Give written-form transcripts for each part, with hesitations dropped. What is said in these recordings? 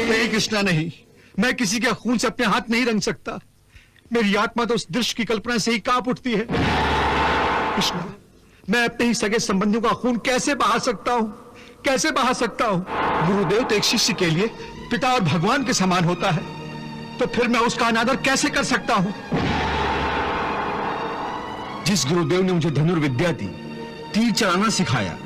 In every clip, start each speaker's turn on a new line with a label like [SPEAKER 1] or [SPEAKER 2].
[SPEAKER 1] नहीं कृष्णा नहीं, मैं किसी के खून से अपने हाथ नहीं रंग सकता। मेरी आत्मा तो उस दृश्य की कल्पना से ही कांप उठती है। कृष्णा, मैं अपने ही सगे संबंधियों का खून कैसे बहा सकता हूं, कैसे बहा सकता हूं? गुरुदेव तो एक शिष्य के लिए पिता और भगवान के समान होता है, तो फिर मैं उसका अनादर कैसे कर सकता हूं? जिस गुरुदेव ने मुझे धनुर्विद्या दी, तीर चलाना सिखाया,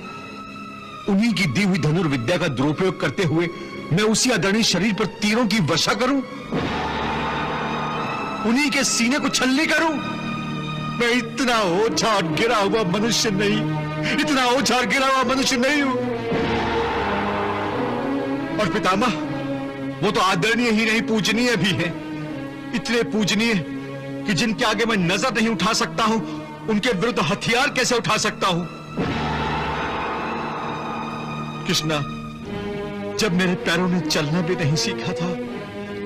[SPEAKER 1] उन्हीं की दी हुई धनुर्विद्या का दुरुपयोग करते हुए मैं उसी आदरणीय शरीर पर तीरों की वर्षा करूं, उन्हीं के सीने को छलनी करूं? मैं इतना ओछा और गिरा हुआ मनुष्य नहीं, इतना ओछा और गिरा हुआ मनुष्य नहीं हूं। और पितामह, वो तो आदरणीय ही नहीं पूजनीय भी है। इतने पूजनीय कि जिनके आगे मैं नजर नहीं उठा सकता हूं, उनके विरुद्ध हथियार कैसे उठा सकता हूं? कृष्णा, जब मेरे पैरों ने चलना भी नहीं सीखा था,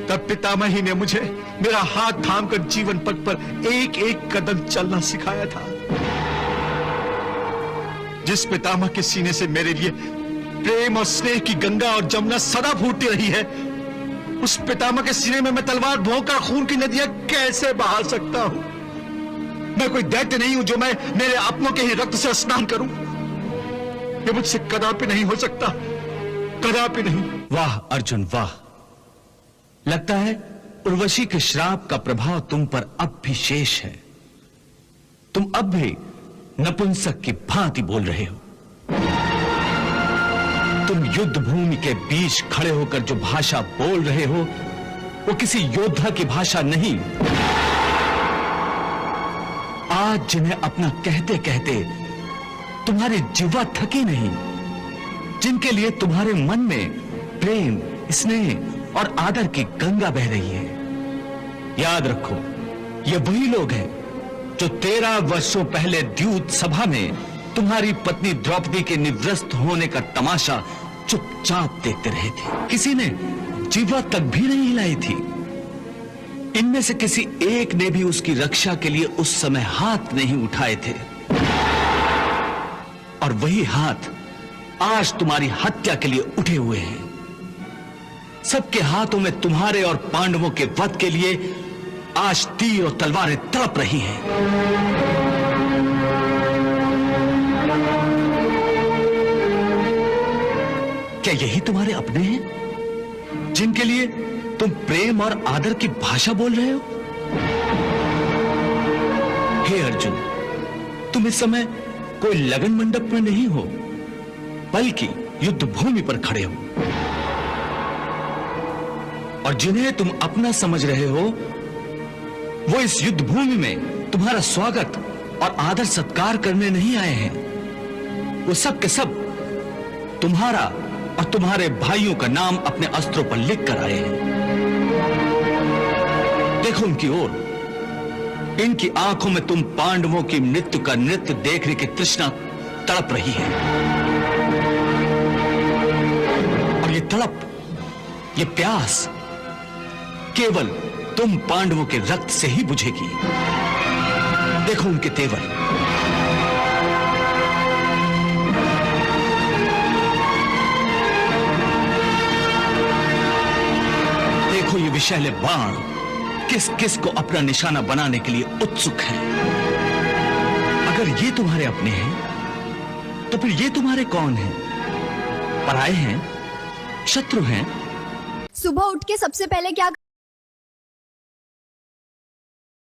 [SPEAKER 1] तब पितामह ही ने मुझे मेरा हाथ थामकर जीवन पथ पर एक एक कदम चलना सिखाया था। जिस पितामह के सीने से मेरे लिए प्रेम और स्नेह की गंगा और जमुना सदा फूटती रही है, उस पितामह के सीने में मैं तलवार भोंकर खून की नदियां कैसे बहा सकता हूं? मैं कोई दैत्य नहीं हूं जो मैं मेरे अपनों के ही रक्त से स्नान करूं। ये मुझसे कदापि नहीं हो सकता, कदापि नहीं।
[SPEAKER 2] वाह अर्जुन वाह, लगता है उर्वशी के श्राप का प्रभाव तुम पर अब भी शेष है। तुम अब भी नपुंसक की भांति बोल रहे हो। तुम युद्ध भूमि के बीच खड़े होकर जो भाषा बोल रहे हो, वो किसी योद्धा की भाषा नहीं। आज जिन्हें अपना कहते कहते तुम्हारी जिह्वा थकी नहीं, जिनके लिए तुम्हारे मन में प्रेम, स्नेह और आदर की गंगा बह रही है, याद रखो, ये वही लोग हैं जो 13 वर्षों पहले द्यूत सभा में तुम्हारी पत्नी द्रौपदी के निवृत्त होने का तमाशा चुपचाप देखते रहे थे। किसी ने जिह्वा तक भी नहीं हिलाई थी। इनमें से किसी एक ने भी उसकी रक्षा के लिए उस समय हाथ नहीं उठाए थे। और वही हाथ आज तुम्हारी हत्या के लिए उठे हुए हैं। सबके हाथों में तुम्हारे और पांडवों के वध के लिए आज तीर और तलवारें तड़प रही हैं। क्या यही तुम्हारे अपने हैं, जिनके लिए तुम प्रेम और आदर की भाषा बोल रहे हो? हे अर्जुन, तुम इस समय कोई लगन मंडप में नहीं हो, बल्कि युद्ध भूमि पर खड़े हो। और जिन्हें तुम अपना समझ रहे हो, वो इस युद्ध भूमि में तुम्हारा स्वागत और आदर सत्कार करने नहीं आए हैं। वो सब के सब तुम्हारा और तुम्हारे भाइयों का नाम अपने अस्त्रों पर लिख कर आए हैं। देखो उनकी ओर, इनकी आंखों में तुम पांडवों की मृत्यु का नृत्य देखने की तृष्णा तड़प रही है। और ये तड़प, ये प्यास केवल तुम पांडवों के रक्त से ही बुझेगी। देखो उनके तेवर, देखो ये विषैले बाण किस किस को अपना निशाना बनाने के लिए उत्सुक है। अगर ये तुम्हारे अपने हैं, तो फिर ये तुम्हारे कौन हैं? पराये हैं, शत्रु हैं?
[SPEAKER 3] सुबह उठ के सबसे पहले क्या